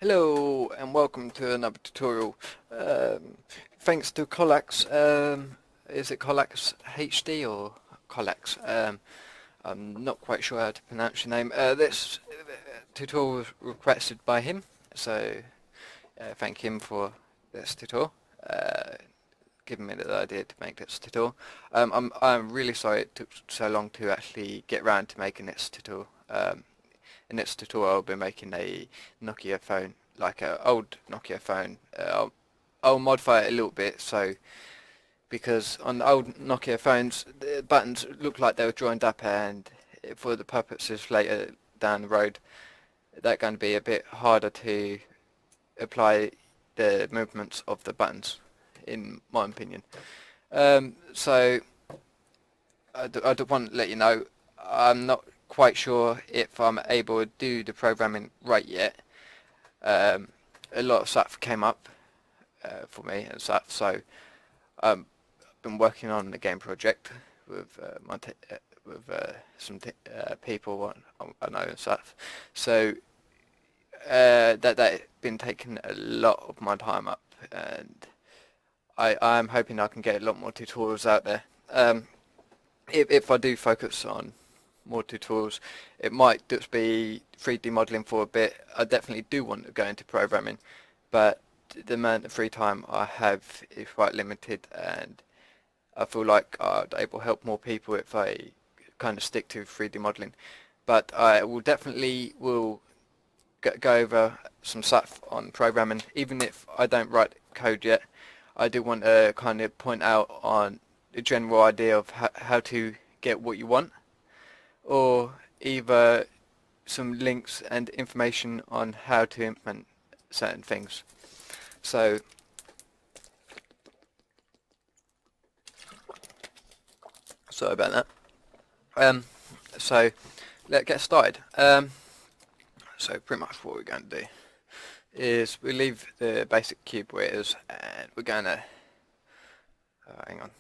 Hello and welcome to another tutorial. Thanks to Colax, is it Colax HD or Colax? I'm not quite sure how to pronounce your name. This tutorial was requested by him, so thank him for this tutorial. Giving me the idea to make this tutorial. I'm really sorry it took so long to actually get around to making this tutorial. In this tutorial I'll be making a Nokia phone, like an old Nokia phone. I'll modify it a little bit, so because on the old Nokia phones the buttons look like they were joined up, and for the purposes later down the road they're going to be a bit harder to apply the movements of the buttons, in my opinion. So I do want to let you know I'm not quite sure if I'm able to do the programming right yet. A lot of stuff came up for me and stuff, so I've been working on the game project with some people I know and stuff. So that's been taking a lot of my time up, and I'm hoping I can get a lot more tutorials out there. If I do focus on more tutorials, it might just be 3D modeling for a bit. I definitely do want to go into programming, but the amount of free time I have is quite limited, and I feel like I'd able to help more people if I kind of stick to 3D modeling. But I will definitely will go over some stuff on programming, even if I don't write code yet. I do want to kind of point out on the general idea of how to get what you want, or either some links and information on how to implement certain things. So, sorry about that. Um, so let's get started. So pretty much what we're going to do is we leave the basic cube where it is, and we're going to hang on.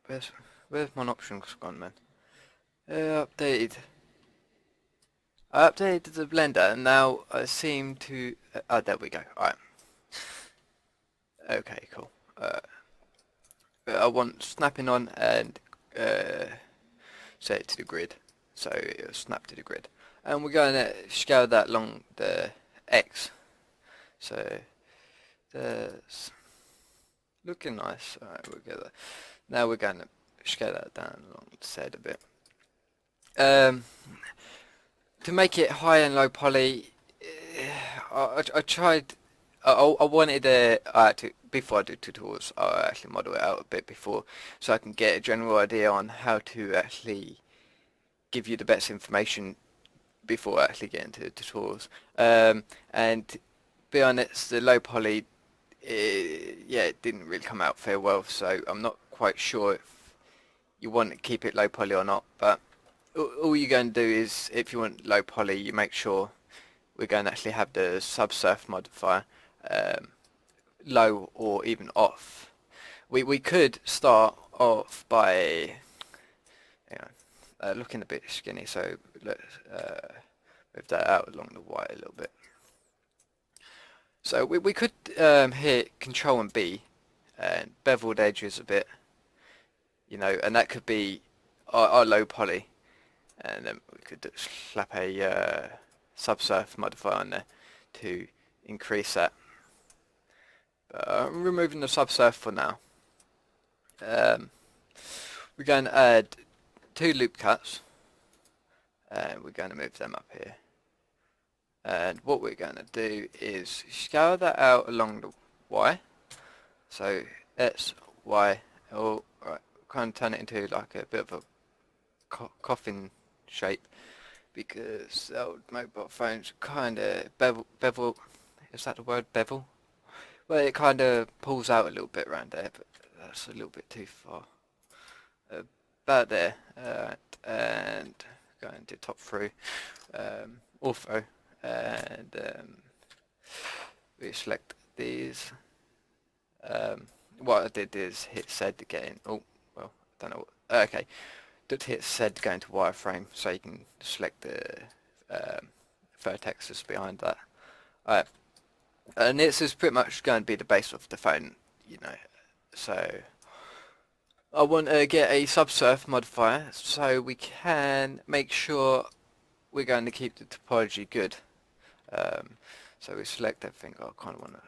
Where's my options gone, man? Updated. I updated the blender, and now I seem to. Oh, there we go. Alright. Okay, cool. I want snapping on and uh, set it to the grid, so it'll snap to the grid. And we're going to scale that along the X. So that's looking nice. Alright, we'll get that. Now we're going to scale that down along the side a bit. To make it high and low poly, I tried. I wanted to before I do tutorials, I'll actually model it out a bit before, so I can get a general idea on how to actually give you the best information before I actually get into the tutorials. And to be honest, the low poly, yeah, it didn't really come out very well, so I'm not quite sure if you want to keep it low poly or not. But all you're going to do is, if you want low poly, you make sure we're going to actually have the subsurf modifier low or even off. We could start off by, hang on, looking a bit skinny, so let's move that out along the Y a little bit. So we could hit Control and B and bevel the edges a bit, and that could be our low poly, and then we could slap a subsurf modifier on there to increase that. I'm removing the subsurf for now. We're going to add 2 loop cuts, and we're going to move them up here. And what we're going to do is scale that out along the Y. So S, Y, L, right, kind of turn it into like a bit of a coffin shape, because the old mobile phones kind of bevel, is that the word, bevel? Well, it kind of pulls out a little bit around there, but that's a little bit too far. About there, and going to top through, ortho, and we select these. What I did is hit Z to get in. Oh, well, I don't know. Okay, just hit Z to go into wireframe, so you can select the vertexes behind that. Alright. And this is pretty much going to be the base of the phone, you know. So I want to get a subsurf modifier so we can make sure we're going to keep the topology good. Um, so we select everything. I kind of want to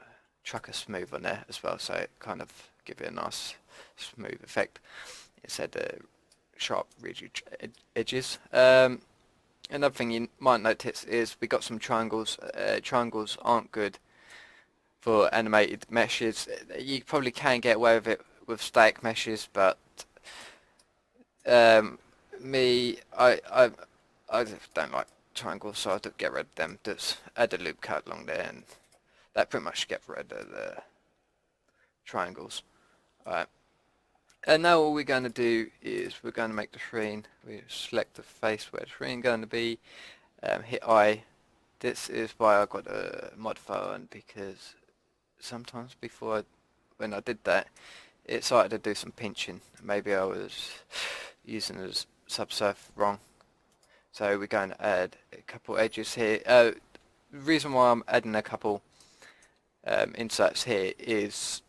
chuck a smooth on there as well, so it kind of give it a nice smooth effect instead of sharp ridgy edges. Another thing you might notice is we got some triangles. Triangles aren't good for animated meshes. You probably can get away with it with static meshes, but um, I just don't like triangles, so I do get rid of them. Just add a loop cut along there, and that pretty much gets rid of the triangles. Alright. And now all we're going to do is we're going to make the screen. We select the face where the screen is going to be. Hit I. This is why I got a modifier on, because sometimes when I did that, it started to do some pinching. Maybe I was using the subsurf wrong. So we're going to add a couple edges here. The reason why I'm adding a couple inserts here is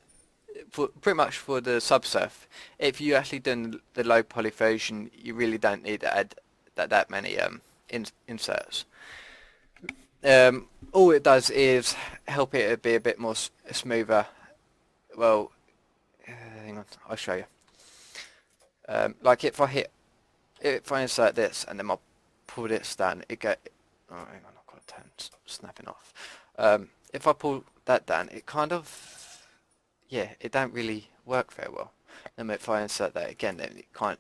pretty much for the subsurf. If you actually do the low poly version, you really don't need to add that many inserts. All it does is help it to be a bit more smoother. Well, hang on, I'll show you. Like if I insert this and then I'll pull this down, it get. Oh, hang on, I've got a turn snapping off. If I pull that down, it kind of, yeah, it don't really work very well. And if I insert that again, then it kind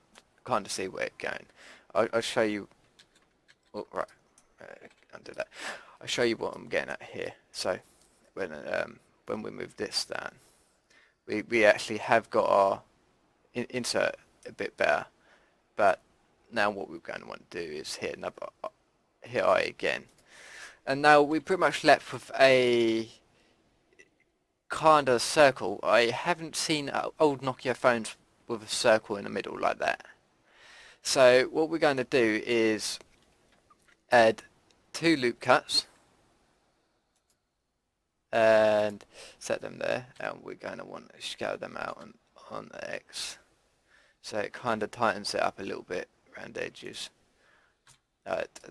of see where it's going. I'll show you. Oh, right, undo that. I'll show you what I'm getting at here. So when we move this down, we actually have got our insert a bit better. But now what we're going to want to do is hit I again. And now we're pretty much left with a kind of circle. I haven't seen old Nokia phones with a circle in the middle like that. So what we're going to do is add 2 loop cuts and set them there, and we're going to want to scale them out on the X, so it kind of tightens it up a little bit around the edges.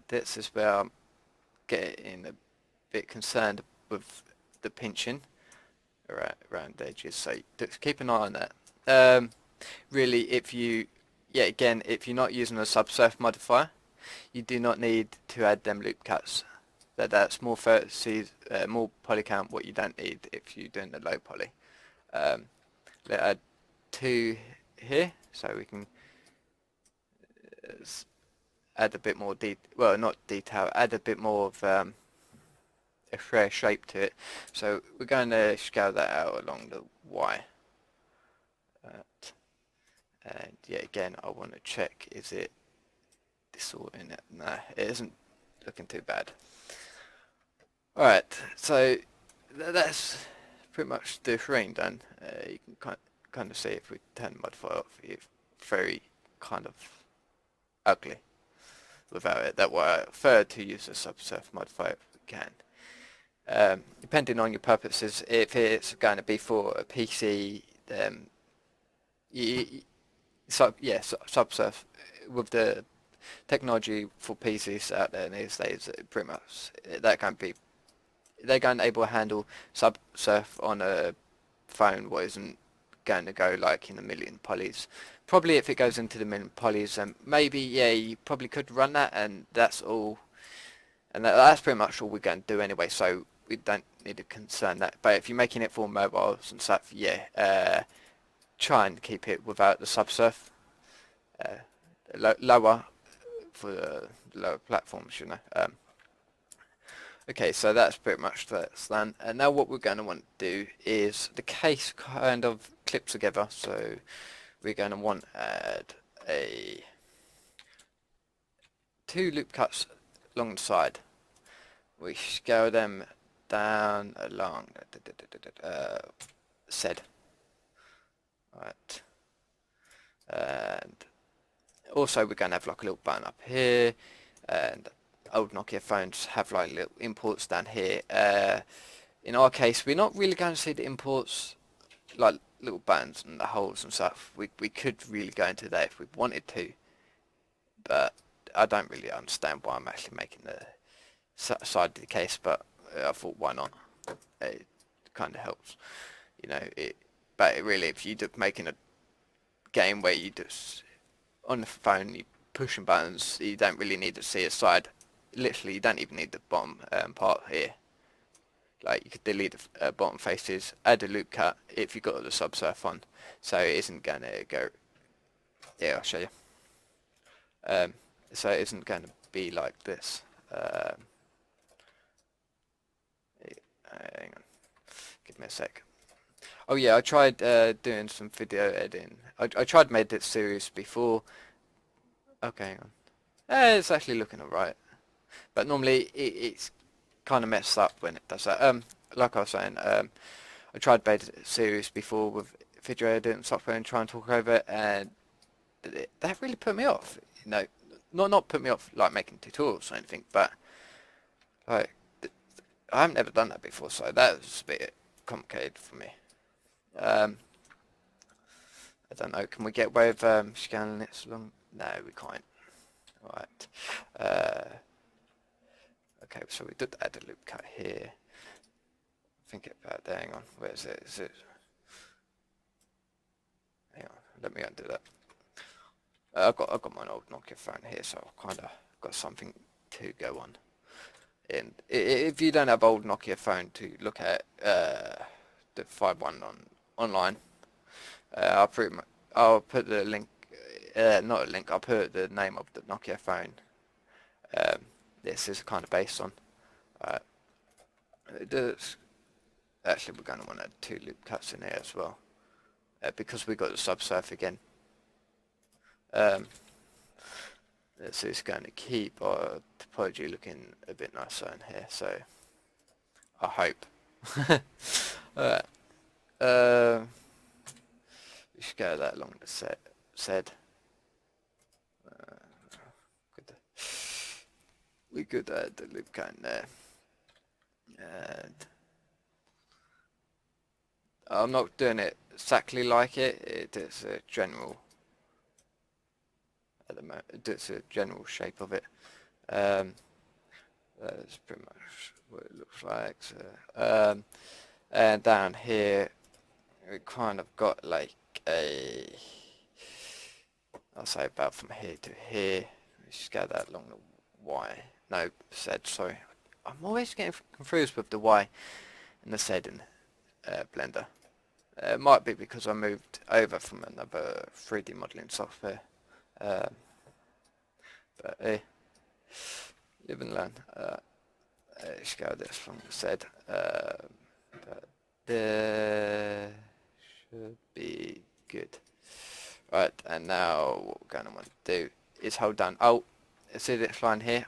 This is where I'm getting a bit concerned with the pinching around the edges, so just keep an eye on that. Really, if you're not using a subsurf modifier, you do not need to add them loop cuts. That's more more poly count what you don't need if you're doing the low poly. Let's add 2 here, so we can add a bit more not detail, add a bit more of a fair shape to it. So we're going to scale that out along the Y. And yeah, again, I want to check, is it distorting it? No, it isn't looking too bad. Alright, so that's pretty much the screen done. You can kind of see if we turn the modifier off, it's very kind of ugly without it. That's why I prefer to use a subsurf modifier if we can. Depending on your purposes, if it's going to be for a PC, subsurf with the technology for PCs out there these days, pretty much they're going to able to handle subsurf on a phone what isn't going to go like in a million polys. Probably if it goes into the million polys, maybe you probably could run that, and that's all. And that's pretty much all we're going to do anyway, so we don't need to concern that. But if you're making it for mobiles and stuff, try and keep it without the subsurf. Lower for the lower platforms, you know. Okay, so that's pretty much that's done. And now what we're going to want to do is the case kind of clip together. So we're going to want to add 2 loop cuts along the side. We scale them down along said. Right. And also we're going to have like a little button up here, and old Nokia phones have like little imports down here. in our case, we're not really going to see the imports, like little buttons and the holes and stuff. We could really go into that if we wanted to, but I don't really understand why I'm actually making the side of the case, but I thought why not? It kind of helps, you know. But really, if you're making a game where you just on the phone, you pushing buttons, you don't really need to see a side. Literally, you don't even need the bottom part here. Like you could delete the bottom faces, add a loop cut if you got the subsurf on, so it isn't gonna go. Yeah, I'll show you. Um, so it isn't going to be like this. Hang on, give me a sec. Oh yeah, I tried doing some video editing. I tried made this series before. Okay, hang on. It's actually looking alright, but normally it's kind of messed up when it does that. Like I was saying, I tried made a series before with video editing software and try and talk over it, and that really put me off. You know, not put me off like making tutorials or anything, but like I haven't ever done that before, so that was a bit complicated for me. I don't know. Can we get away with scanning it so long? No, we can't. Right. Okay, so we did add a loop cut here. Think about that. Hang on. Where is it? Is it? Hang on. Let me undo that. I've got my old Nokia phone here, so I've kind of got something to go on. And if you don't have old Nokia phone to look at the 5.1 online, I'll put the link, not a link. I'll put the name of the Nokia phone. This is kind of based on. Actually, we're going to want to add 2 loop cuts in here as well, because we got the subsurf again. This is going to keep our topology looking a bit nicer in here, so I hope. Alright. We should go that along the said. We could add the loop cut in there. And I'm not doing it exactly like it. It is a general. At the moment, it's a general shape of it. That's pretty much what it looks like. So, and down here, we kind of got like a, I'll say about from here to here. We just go that along the Y. No, Z, sorry. I'm always getting confused with the Y and the Z in Blender. It might be because I moved over from another 3D modeling software. But hey, live and learn. Let's go this from the Z. But there should be good. Right, and now what we're going to want to do is hold down. Oh, see this line here?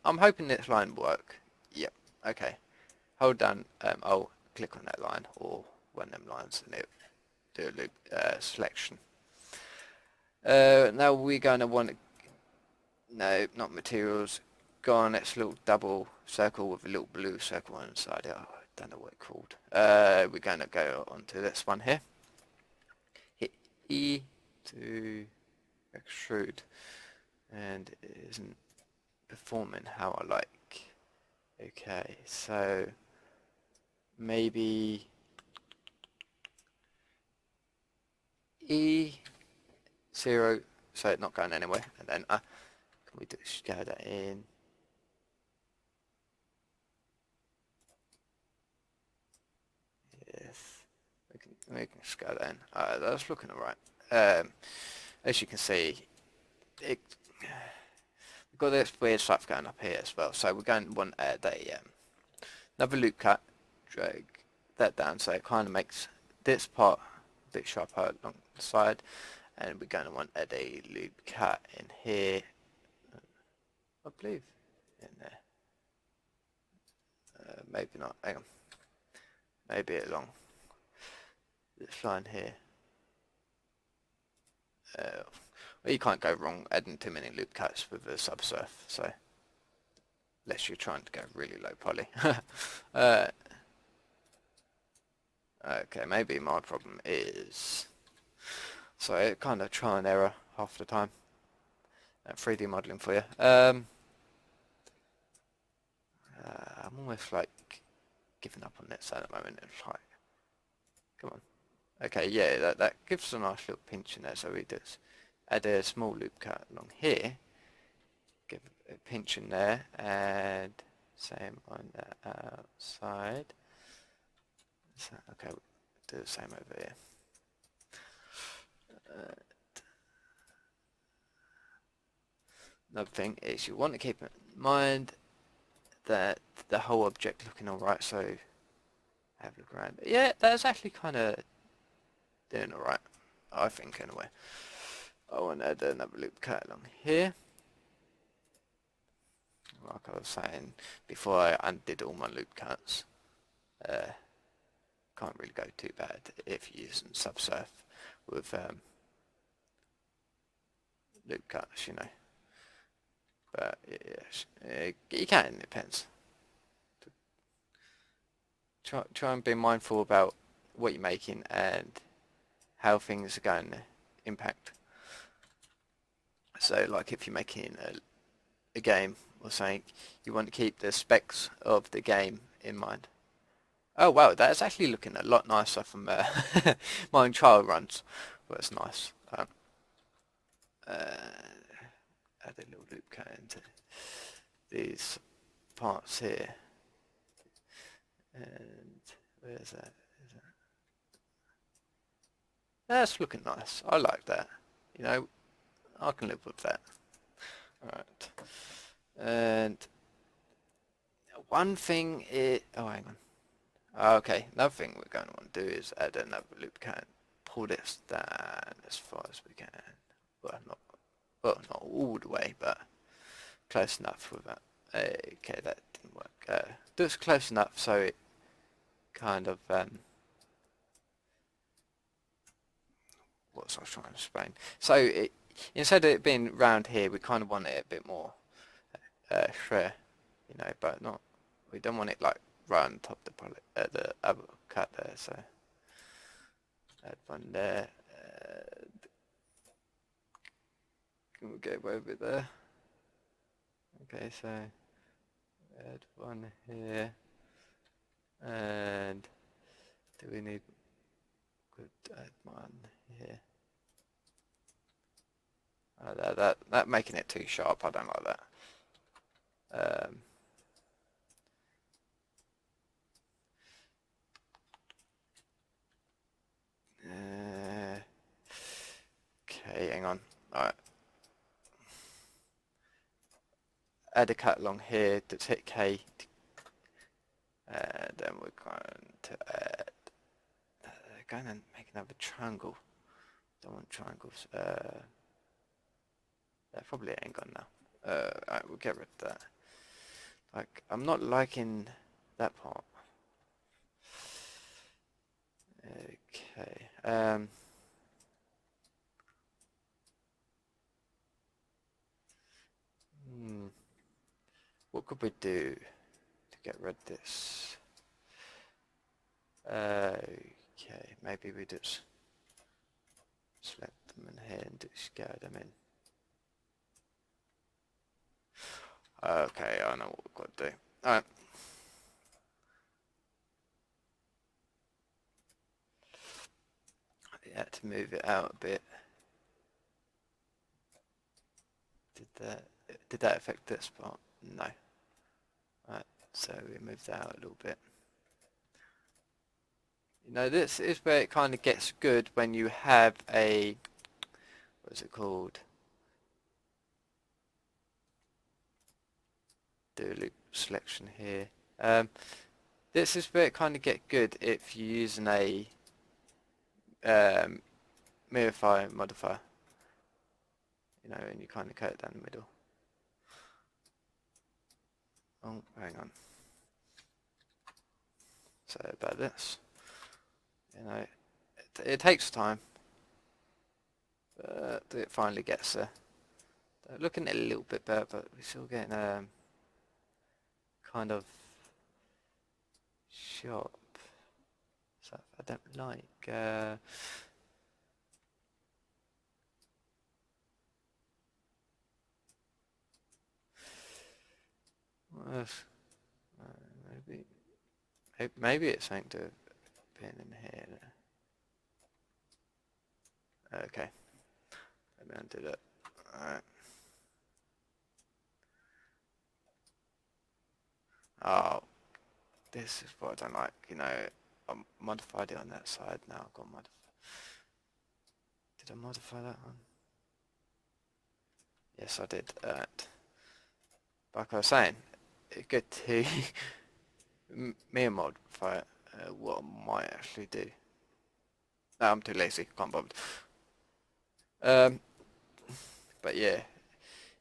I'm hoping this line will work. Yep, okay. Hold down, I'll click on that line or one of them lines and it do a loop selection. Now we're going to want to, no, not materials, go on this little double circle with a little blue circle on the side. Oh, I don't know what it's called. We're going to go onto this one here. Hit E to extrude, and it isn't performing how I like. Okay, so maybe E0, so it's not going anywhere, and then can we just go that in? Yes, we can scale that in. That's looking alright. As you can see, we've got this weird stuff going up here as well, so we're going to want to add another loop cut, drag that down so it kind of makes this part a bit sharper along the side, and we're going to want to add a loop cut in here, I believe, in there. Maybe not, hang on, maybe along this line here. Well, you can't go wrong adding too many loop cuts with a subsurf, so unless you're trying to go really low poly. Okay, maybe my problem is, so it kind of trial and error half the time at 3D modeling for you. I'm almost like giving up on this at the moment. It's like, come on. Okay, yeah, that gives a nice little pinch in there. So we just add a small loop cut along here, give a pinch in there, and same on the outside. So, okay, we'll do the same over here. Another thing is you want to keep in mind that the whole object looking alright, so have a look around. Yeah, that's actually kind of doing alright, I think anyway. I want to add another loop cut along here. Like I was saying before, I undid all my loop cuts. Can't really go too bad if you're using subsurf with loop cuts, you know. But yeah, you can, it depends. Try and be mindful about what you're making and how things are going to impact. So like if you're making a game or something, you want to keep the specs of the game in mind. Oh wow, that's actually looking a lot nicer from my own trial runs. Well, that's nice. Add a little loop cut into these parts here. And where's that? That's looking nice. I like that. You know, I can live with that. Alright. And one thing is... Oh, hang on. Okay, another thing we're going to want to do is add another loop cut. Pull this down as far as we can. Well, not all the way, but close enough with that. Okay, that didn't work. Just close enough so it kind of... what was I trying to explain? So instead of it being round here, we kind of want it a bit more square, you know, but not. We don't want it like right on top of the other cut there. So add one there. Can we get away with there? Okay, so add one here, and do we need? Could add one here. That making it too sharp. I don't like that. Okay, hang on. Alright. Add a cut along here. Let's hit K. And then we're going to add. Going and make another triangle. Don't want triangles. That probably ain't gone now. Alright, we'll get rid of that. Like, I'm not liking that part. Okay. What could we do to get rid of this? Okay, maybe we just select them in here and just get them in. Okay, I know what we've got to do. Alright. Yeah, to move it out a bit. Did that affect this part? No. Right, so we move that out a little bit. You know, this is where it kind of gets good when you have a, what is it called? Do a loop selection here. This is where it kind of get good if you're using a mirify modifier. You know, and you kind of cut it down the middle. Oh, hang on. So about this. You know, it takes time, but it finally gets there. Looking a little bit better, but we're still getting kind of sharp stuff I don't like. What else? Maybe maybe it's something to pin in here. Okay, let me undo that. Alright. Oh, this is what I don't like. You know, I modified it on that side. Now I've got to modify. Did I modify that one? Yes, I did. Like I was saying, it's good to me and modify it. What I might actually do. No, I'm too lazy. Can't bother. But yeah,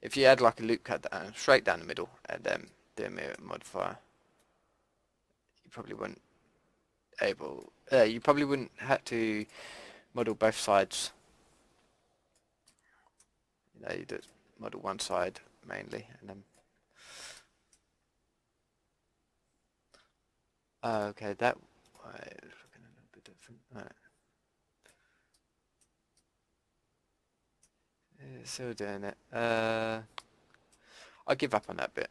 if you had like a loop cut down, straight down the middle, and then do a mirror modifier, you probably wouldn't able. You probably wouldn't have to model both sides. You know, you just model one side mainly, and then. Okay, that way is looking a little bit different. Right. Yeah, still doing it. I give up on that bit.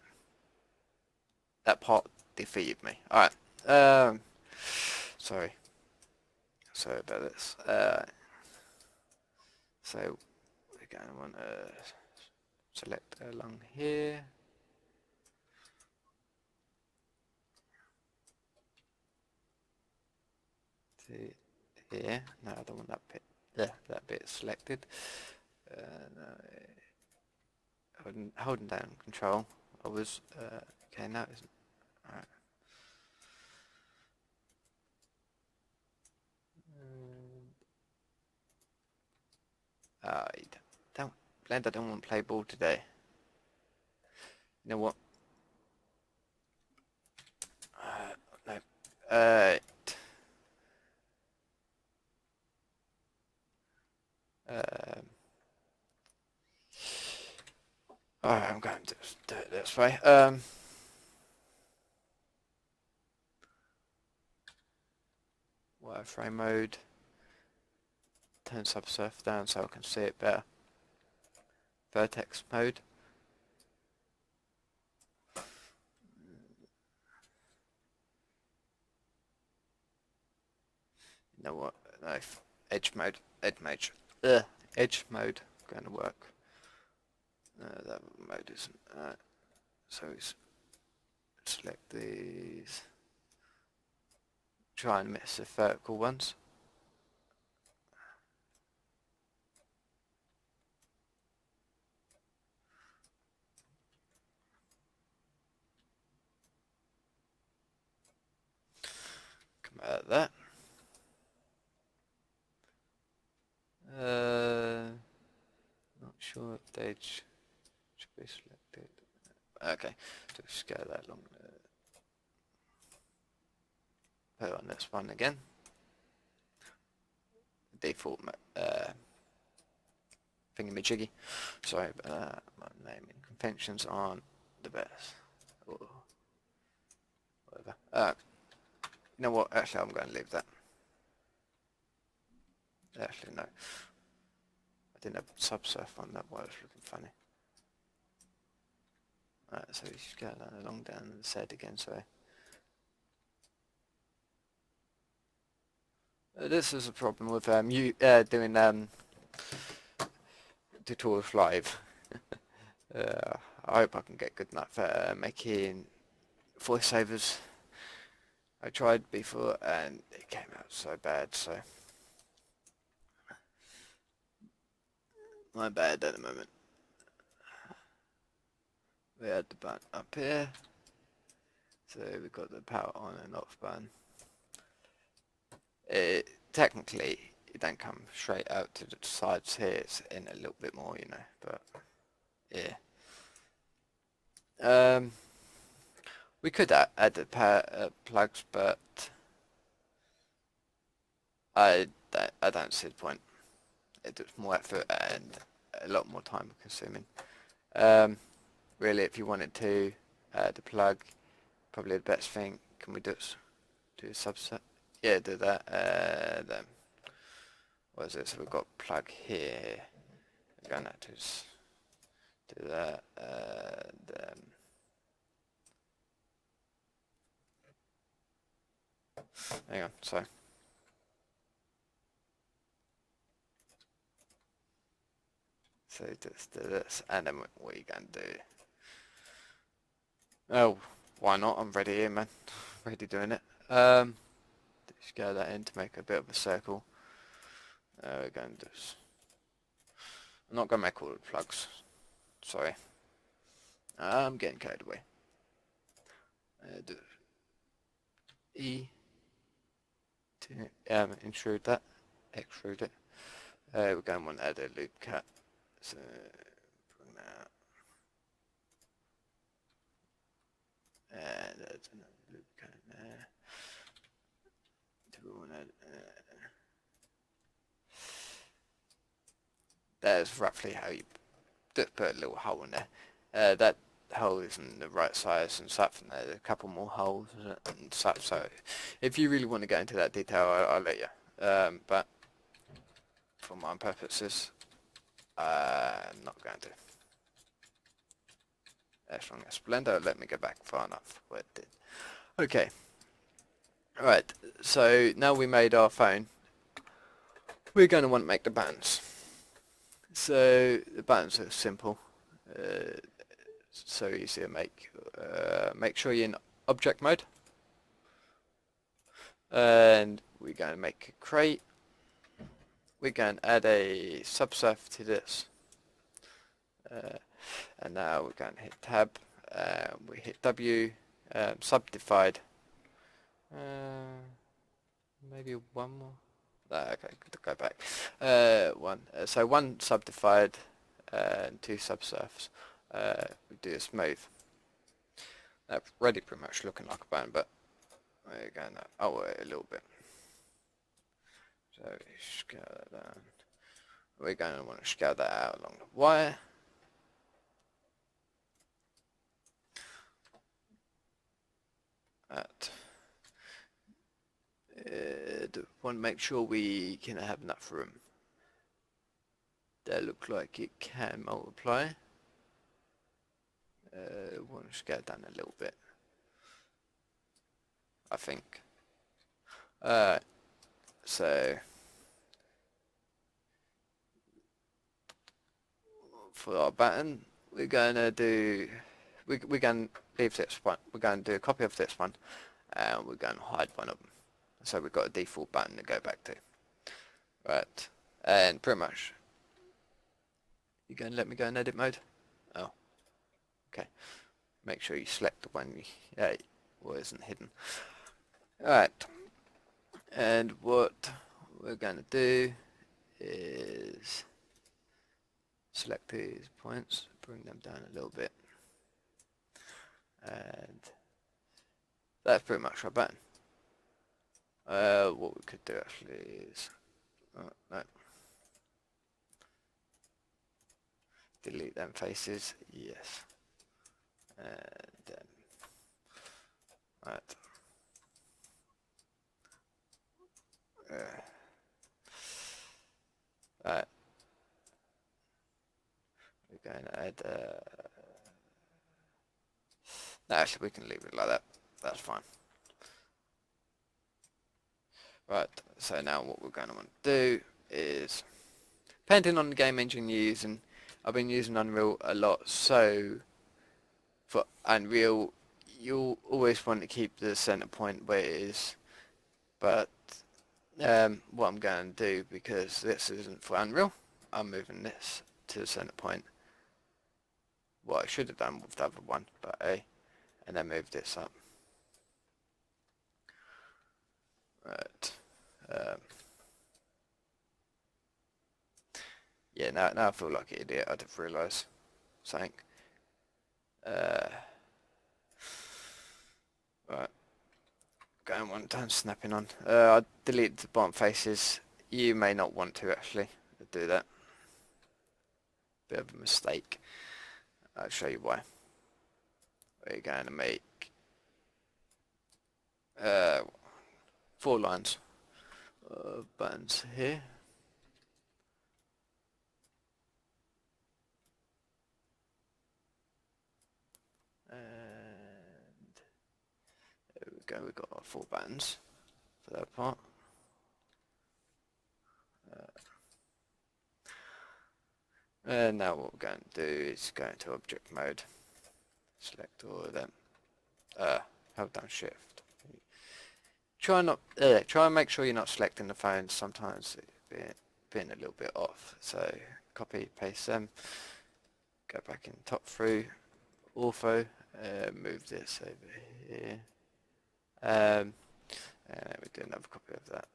That part defeated me. Alright. Sorry. Sorry about this. So we're going to want to select along here. To here. No, I don't want that bit. Yeah, that bit selected. No, holding down control. I was okay. Now it's alright. I don't Blender don't want to play ball today. You know what? No. Alright, I'm going to do it this way. Wireframe mode. Turn subsurface down so I can see it better. Vertex mode. You know what? No, edge mode. Edge mode. Going to work. That mode isn't. So select these. Try and miss the vertical ones. Come out of that. Not sure if the edge should be selected. Okay, just scale that along. Put it on this one again. Default thingamajiggy. Sorry, but my naming conventions aren't the best. Or whatever. You know what? Actually, I'm going to leave that. Actually, no. I didn't have subsurf on that. Why it was looking funny. Alright, so you scale that along down the side again. Sorry. This is a problem with you doing tutorials live. I hope I can get good enough at making voiceovers. I tried before and it came out so bad, so my bad at the moment. We had the button up here, so we've got the power on and off button. Technically it don't come straight out to the sides here, it's in a little bit more, you know, but yeah. We could add the power plugs, but I don't see the point. It's more effort and a lot more time consuming. Really, if you wanted to add a plug, probably the best thing. Can we do a subset? yeah, do that. Then what is it? So we've got plug here. We're gonna have to do that. Hang on. So just do this, and then what are you gonna do? Oh, why not? I'm ready here, man. Ready doing it. Just go that in to make a bit of a circle. We're going to just. I'm not gonna make all the plugs. Sorry. I'm getting carried away. Do E to intrude that, extrude it. We're going to want to add a loop cut. So bring that. And there's another loop cut there. Do we want to add, there's roughly how you just put a little hole in there. That hole isn't the right size and stuff, and there's a couple more holes and stuff. So if you really want to go into that detail, I'll let you. But for my purposes, I'm not going to. As long as Blender let me go back far enough. Where it did. Okay. Alright, so now we made our phone, we're going to want to make the buttons. So the buttons are simple, so easy to make. Make sure you're in object mode, and we're going to make a crate. We're going to add a subsurf to this, and now we're going to hit tab, we hit W, subdivide, maybe one more. Okay, go back. One. So one subdivide and two subsurfs. We do a smooth. That's already pretty much looking like a bone, but we're going to wait a little bit. So scale that down. We're going to want to scale that out along the wire. Want to make sure we can have enough room. That looks like it can multiply. Want to scale down a little bit, I think. So for our button, we're going to do. We're going to leave this one. We're going to do a copy of this one, and we're going to hide one of them. So we've got a default button to go back to. Right, and pretty much. You going to let me go in edit mode? Oh, okay. Make sure you select the one isn't hidden. Alright, and what we're going to do is select these points, bring them down a little bit, and that's pretty much our button. What we could do actually is, no, delete them faces, yes, and then, right. Right. We're going to add. No, actually, we can leave it like that. That's fine. Right. So now what we're going to want to do is, depending on the game engine you're using, I've been using Unreal a lot. So for Unreal, you'll always want to keep the center point where it is. But what I'm going to do, because this isn't for Unreal, I'm moving this to the center point. What I should have done with the other one, but and then move this up. Right. Yeah, now I feel like an idiot. I'd have realised something. Right. Going one time, snapping on. I deleted the bottom faces. You may not want to actually do that. Bit of a mistake. I'll show you why. We're going to make 4 lines of buttons here. And there we go, we've got our 4 buttons for that part. And now what we're going to do is go into object mode, select all of them, hold down shift. Try and make sure you're not selecting the phones, sometimes it's being a little bit off. So copy, paste them, go back in top through, ortho, move this over here, and then we do another copy of that.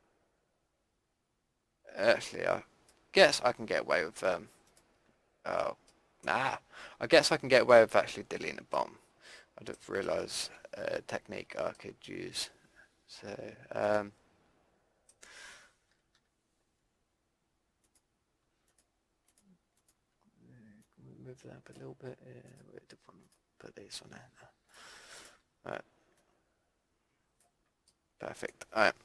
Actually, I guess I can get away with oh, nah. I guess I can get away with actually deleting a bomb. I just realised a technique I could use. So, move that up a little bit. We don't want to put these on there. Alright. Perfect. Alright.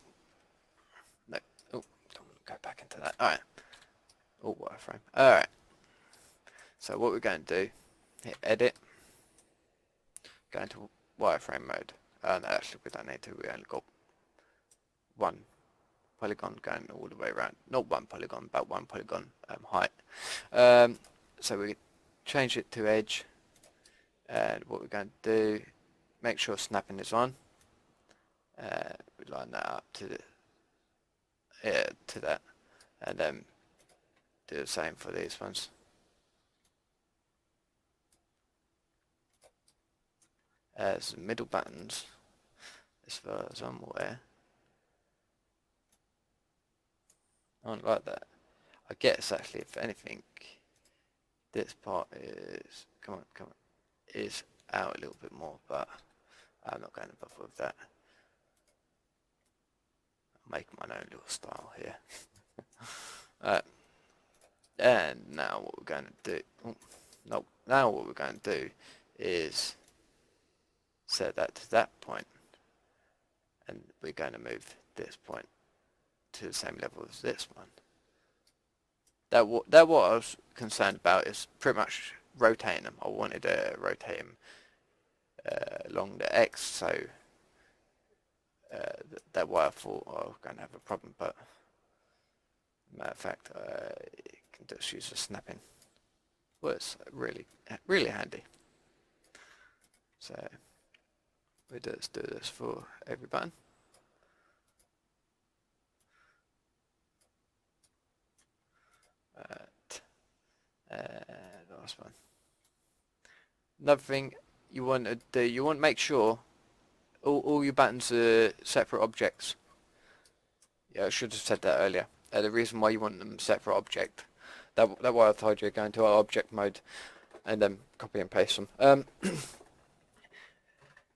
No. Oh, don't want to go back into that. Alright. Oh, wireframe. Alright. So what we're going to do, hit edit, go into wireframe mode. No, actually we don't need to, we only got 1 polygon going all the way around. Not 1 polygon, but 1 polygon height. So we change it to edge, and what we're going to do, make sure snapping is on. We line that up to that, and then do the same for these ones. As the middle buttons, as far as I'm aware, aren't like that. I guess actually, if anything, this part is is out a little bit more, but I'm not going to bother with that. I'll make my own little style here. And now what we're going to do, now what we're going to do is set that to that point, and we're going to move this point to the same level as this one. That what I was concerned about is pretty much rotating them. I wanted to rotate them along the X, so that why I thought I was going to have a problem, but matter of fact, you can just use the snapping. Well, it's really handy. So we just do this for every button. Last one. Another thing you want to do, you want to make sure all your buttons are separate objects. Yeah, I should have said that earlier. The reason why you want them separate object. That's why I told you go into our object mode and then copy and paste them.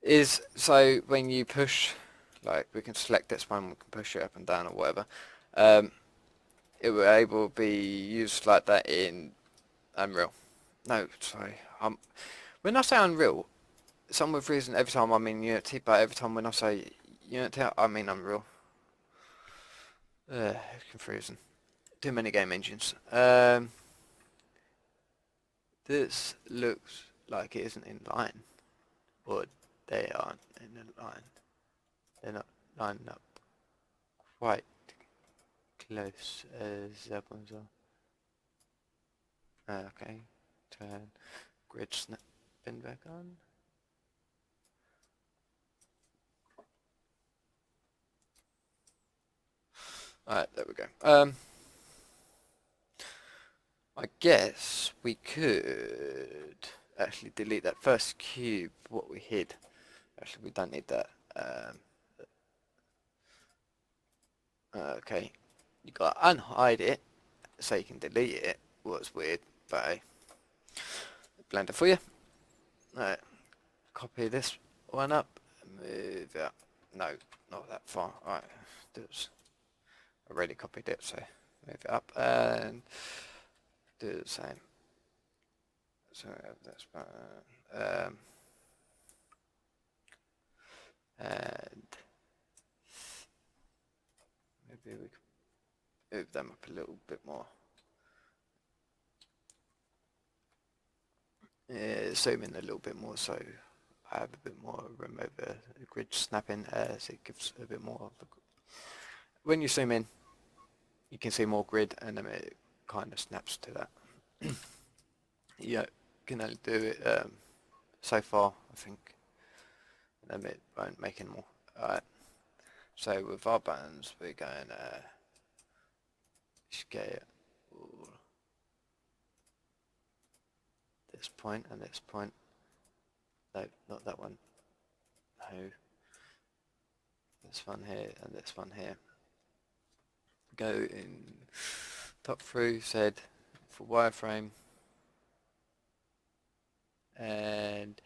Is so when you push, like we can select this one, we can push it up and down or whatever. It will able to be used like that in Unreal. No, sorry. When I say Unreal, some of the reason every time I mean Unity, but every time when I say Unity, I mean Unreal. Confusing. Too many game engines. This looks like it isn't in line, or they aren't in a line. They're not lining up quite close as the other ones are. Okay, turn grid snap bin back on. Alright, there we go. I guess we could actually delete that first cube, what we hid. Actually, we don't need that. Okay, you gotta unhide it so you can delete it. Was weird, but hey, Blender for you. Alright, copy this one up, move it up. No, not that far. Alright, I already copied it, so move it up and do the same. So that's and maybe we could move them up a little bit more. Zoom in a little bit more so I have a bit more room over the grid snapping, so it gives a bit more of a... When you zoom in, you can see more grid, and then it kind of snaps to that. You can only do it so far, I think, and then it won't make any more. Alright, so with our buttons, we're going scale this point and this point. No, not that one. No. This one here and this one here. Go in top through, said for wireframe, and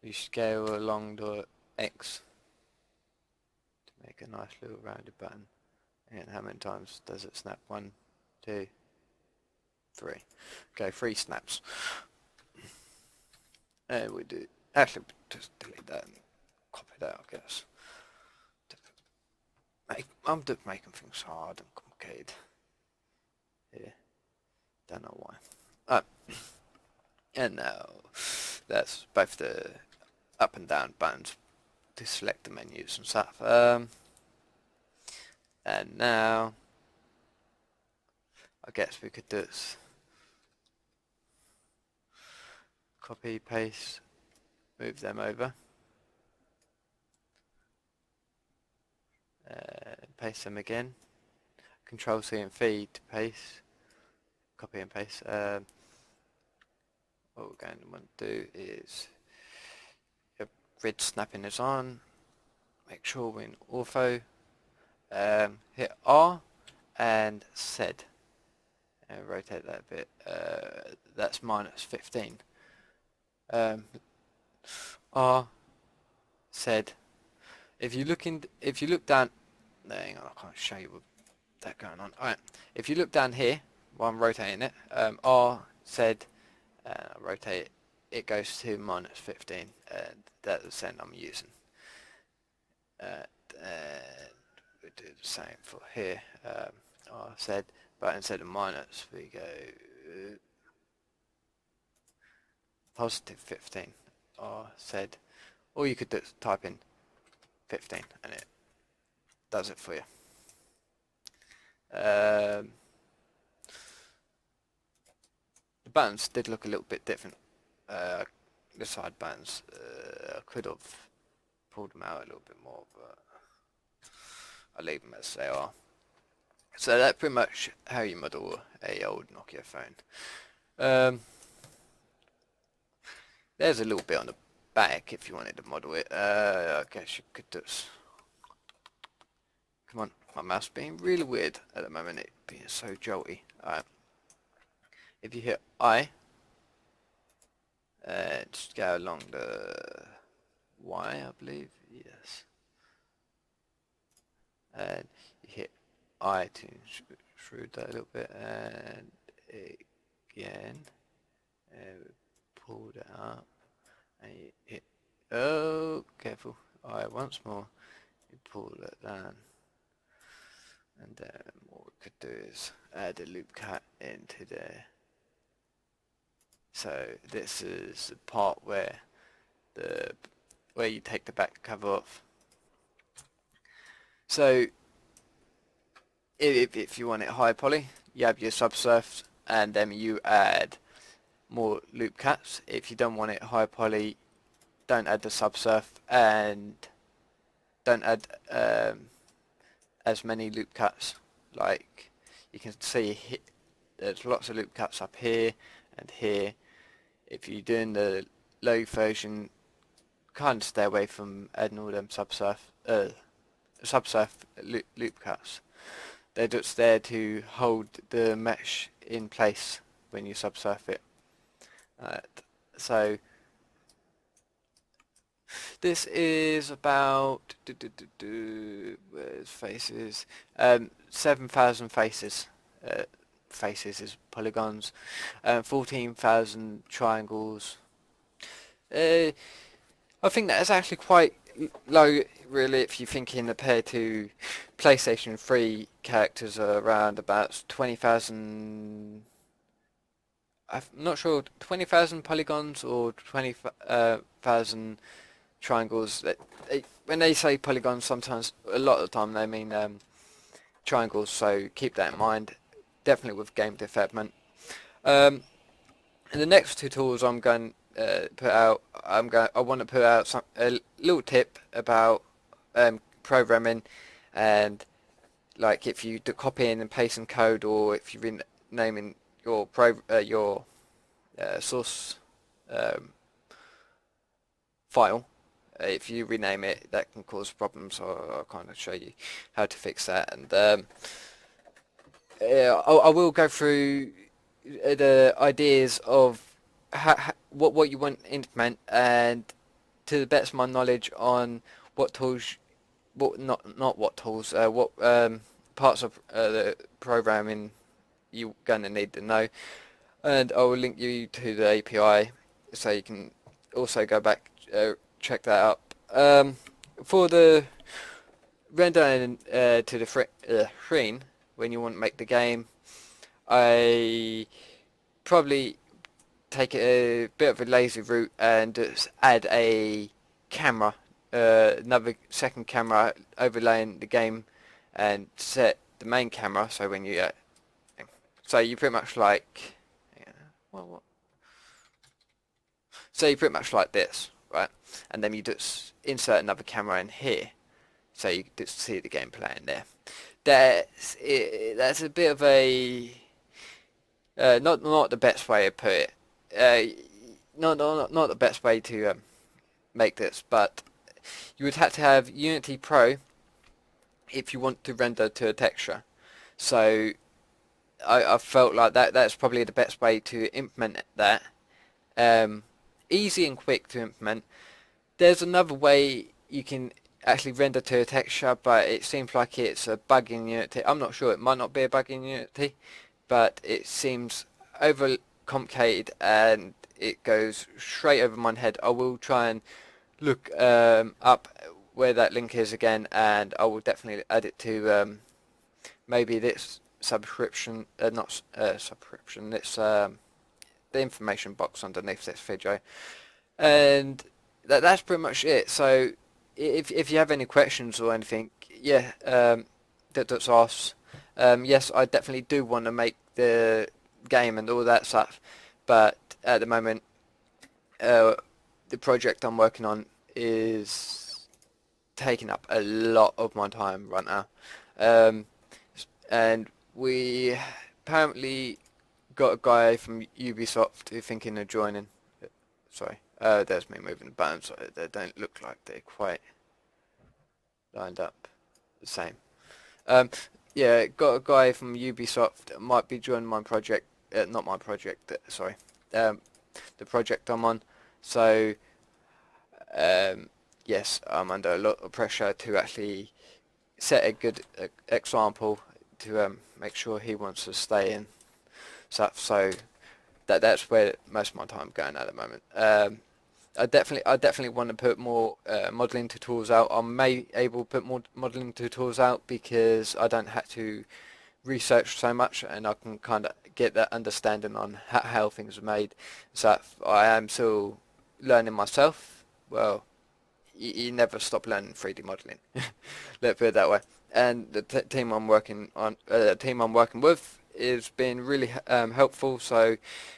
we scale along the X to make a nice little rounded button. And how many times does it snap? 1, 2, 3. Okay, 3 snaps. And we do, actually just delete that and copy that, I guess. I'm just making things hard and complicated here. Don't know why. And now that's both the up and down buttons to select the menus and stuff. And now I guess we could do this. Copy, paste, move them over. Paste them again. Control C and V to paste. Copy and paste. What we're going to want to do is grid snapping is on. Make sure we're in ortho. Hit R and Z. And rotate that a bit. That's -15. R Z. If you look down, no, hang on, I can't show you with that going on. Alright, if you look down here while I'm rotating it, R, Z, rotate it, it goes to -15, and that's the send I'm using. And we do the same for here, R, Z, but instead of minus, we go +15, R, Z, or you could type in 15 and it does it for you. The buttons did look a little bit different. The side buttons, I could have pulled them out a little bit more, but I'll leave them as they are. So that's pretty much how you model a old Nokia phone. There's a little bit on the back if you wanted to model it. I guess you could just... Come on, my mouse being really weird at the moment, it being so jolty. Alright. If you hit I, just go along the Y, I believe, yes. And you hit I to extrude that a little bit, and again, pull that up, and you hit, oh, careful, I once more, you pull that down, and then what we could do is add a loop cut into there. So this is the part where you take the back cover off. So if you want it high poly, you have your subsurf, and then you add more loop cuts. If you don't want it high poly, don't add the subsurf, and don't add as many loop cuts. Like you can see, there's lots of loop cuts up here and here. If you're doing the low version, kind of stay away from adding all them subsurf loop cuts. They're just there to hold the mesh in place when you subsurf it. So this is about where's faces? 7,000 faces. Faces is polygons. 14,000 triangles. I think that is actually quite low really if you're thinking compared to PlayStation 3 characters are around about 20,000. I'm not sure 20,000 polygons or 20,000 triangles. When they say polygons, sometimes a lot of the time they mean triangles. So keep that in mind. Definitely with game development. Um, and the next two tools I'm going put out, I want to put out a little tip about programming, and like if you do copying and pasting code, or if you're renaming your source um, file. If you rename it, that can cause problems. So I'll kind of show you how to fix that, and I will go through the ideas of what you want to implement, and to the best of my knowledge on what tools, what not what tools, what parts of the programming you're gonna need to know, and I will link you to the API so you can also go back check that out. For the rendering to the screen when you want to make the game, I probably take a bit of a lazy route and just add a camera, another second camera overlaying the game, and set the main camera. So when you, so you pretty much like, yeah, what? So you pretty much like this, right? And then you just insert another camera in here, so you just see the game playing there. That's a bit of a not the best way to put it. Not the best way to make this, but you would have to have Unity Pro if you want to render to a texture. So I felt like that's probably the best way to implement that. Easy and quick to implement. There's another way you can actually render to a texture, but it seems like it's a bug in Unity. I'm not sure, it might not be a bug in Unity, but it seems over complicated and it goes straight over my head. I will try and look up where that link is again, and I will definitely add it to maybe this subscription, not subscription, it's the information box underneath this video. And that's pretty much it. So if you have any questions or anything, yeah, that's ask. Yes, I definitely do want to make the game and all that stuff, but at the moment, the project I'm working on is taking up a lot of my time right now, um, and we apparently got a guy from Ubisoft who's thinking of joining. Sorry, there's me moving the buttons. So they don't look like they're quite lined up the same. Um, yeah, got a guy from Ubisoft that might be joining my project. Not my project. Sorry, the project I'm on. So yes, I'm under a lot of pressure to actually set a good example to make sure he wants to stay in stuff. So that's where most of my time going at the moment. I definitely want to put more modeling tutorials out. I may able to put more modeling tutorials out because I don't have to research so much, and I can kind of get that understanding on how things are made. So I am still learning myself. Well, you never stop learning 3D modeling. Let's put it that way. And the team I'm working on, team I'm working with, is been really helpful. So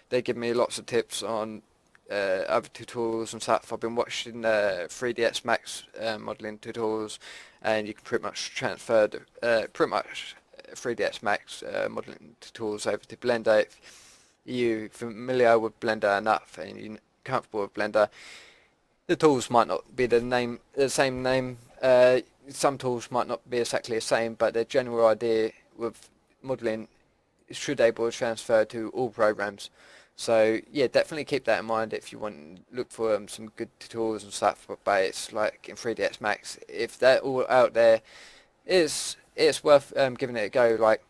they give me lots of tips on other tutorials and stuff. I've been watching 3ds Max modeling tutorials, and you can pretty much transfer pretty much 3ds Max modeling tutorials over to Blender. If you're familiar with Blender enough and you're comfortable with Blender, the tools might not be the same name. Some tools might not be exactly the same, but the general idea with modeling should able to transfer to all programs. So yeah, definitely keep that in mind if you want to look for some good tutorials and stuff. But it's like in 3ds Max, if they're all out there, it's worth giving it a go. Like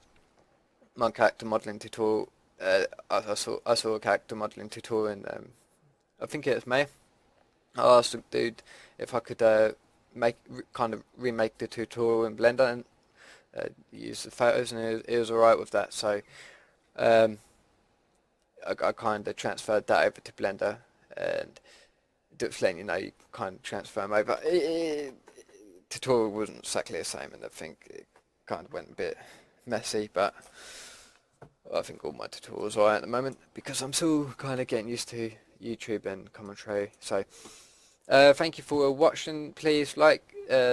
my character modeling tutorial, I saw a character modeling tutorial in I think it was May. I asked the dude if I could kind of remake the tutorial in Blender and use the photos, and it was alright with that. So I kind of transferred that over to Blender, and just letting you know, you kind of transfer them over. Tutorial wasn't exactly the same, and I think it kind of went a bit messy, but I think all my tutorials are at the moment because I'm still kind of getting used to YouTube and commentary. So thank you for watching. Please like,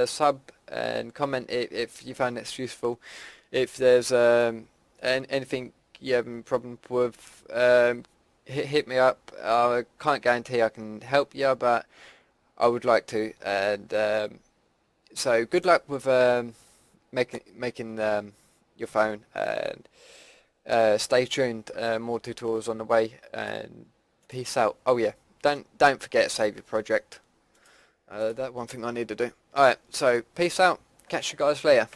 sub and comment if you found this useful. If there's anything you have a problem with, hit me up. I can't guarantee I can help you, but I would like to. And so good luck with making your phone, and stay tuned. More tutorials on the way, and peace out. Oh yeah, don't forget to save your project. That one thing I need to do. Alright, so peace out. Catch you guys later.